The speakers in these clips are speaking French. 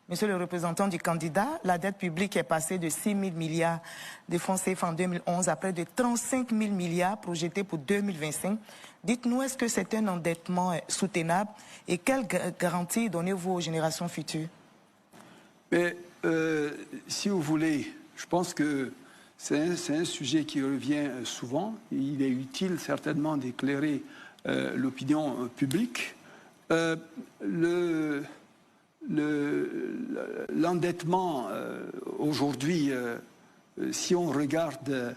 Monsieur le représentant du candidat, la dette publique est passée de 6 000 milliards de francs CFA en 2011 à près de 35 000 milliards projetés pour 2025. Dites-nous, est-ce que c'est un endettement soutenable et quelles garanties donnez-vous aux générations futures? Mais si vous voulez, je pense que c'est un sujet qui revient souvent. Il est utile certainement d'éclairer l'opinion publique. L'endettement aujourd'hui, si on regarde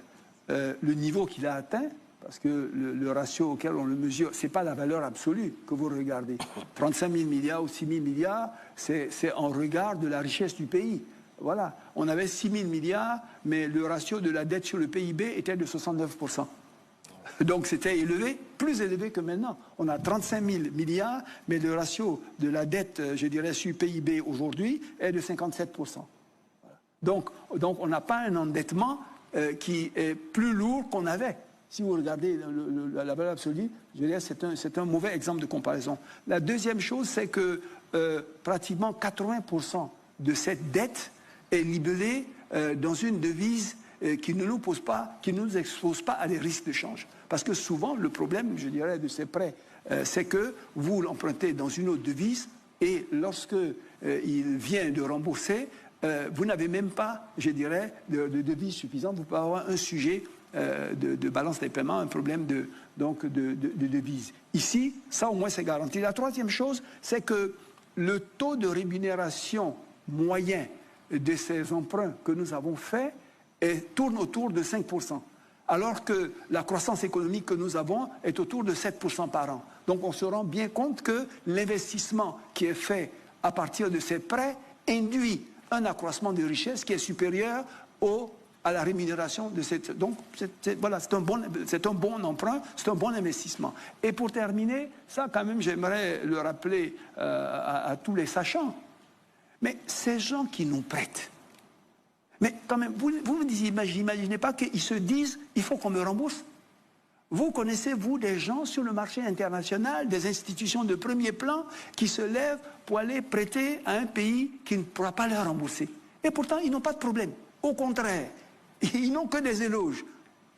le niveau qu'il a atteint, parce que le ratio auquel on le mesure, ce n'est pas la valeur absolue que vous regardez. 35 000 milliards ou 6 000 milliards, c'est en regard de la richesse du pays. Voilà, on avait 6 000 milliards, mais le ratio de la dette sur le PIB était de 69%. Donc c'était élevé, plus élevé que maintenant. On a 35 000 milliards, mais le ratio de la dette, je dirais, sur PIB aujourd'hui est de 57%. Voilà. Donc on n'a pas un endettement qui est plus lourd qu'on avait. Si vous regardez la valeur absolue, je veux dire, c'est un mauvais exemple de comparaison. La deuxième chose, c'est que pratiquement 80% de cette dette est libellée dans une devise qui ne nous expose pas à des risques de change. Parce que souvent, le problème, je dirais, de ces prêts, c'est que vous l'empruntez dans une autre devise et lorsque il vient de rembourser, vous n'avez même pas, je dirais, de devise suffisante. Vous pouvez avoir un sujet de balance des paiements, un problème de devise. Ici, ça au moins c'est garanti. La troisième chose, c'est que le taux de rémunération moyen de ces emprunts que nous avons faits tourne autour de 5%, alors que la croissance économique que nous avons est autour de 7% par an. Donc on se rend bien compte que l'investissement qui est fait à partir de ces prêts induit un accroissement de richesse qui est supérieur à la rémunération de cette... Donc voilà, c'est un bon emprunt, c'est un bon investissement. Et pour terminer, ça quand même j'aimerais le rappeler à tous les sachants, mais ces gens qui nous prêtent, mais quand même, vous n'imaginez pas qu'ils se disent « il faut qu'on me rembourse ». Vous connaissez, vous, des gens sur le marché international, des institutions de premier plan qui se lèvent pour aller prêter à un pays qui ne pourra pas les rembourser. Et pourtant, ils n'ont pas de problème. Au contraire, ils n'ont que des éloges.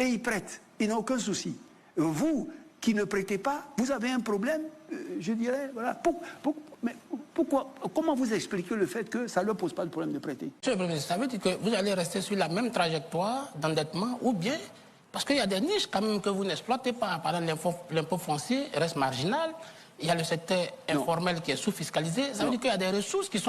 Et ils prêtent. Ils n'ont aucun souci. Vous, qui ne prêtez pas, vous avez un problème, je dirais, voilà. Mais pourquoi, comment vous expliquez le fait que ça ne leur pose pas de problème de prêter? Monsieur le Premier ministre, ça veut dire que vous allez rester sur la même trajectoire d'endettement ou bien, parce qu'il y a des niches quand même que vous n'exploitez pas. Par exemple, l'impôt foncier reste marginal, il y a le secteur informel qui est sous-fiscalisé, ça veut dire qu'il y a des ressources qui sont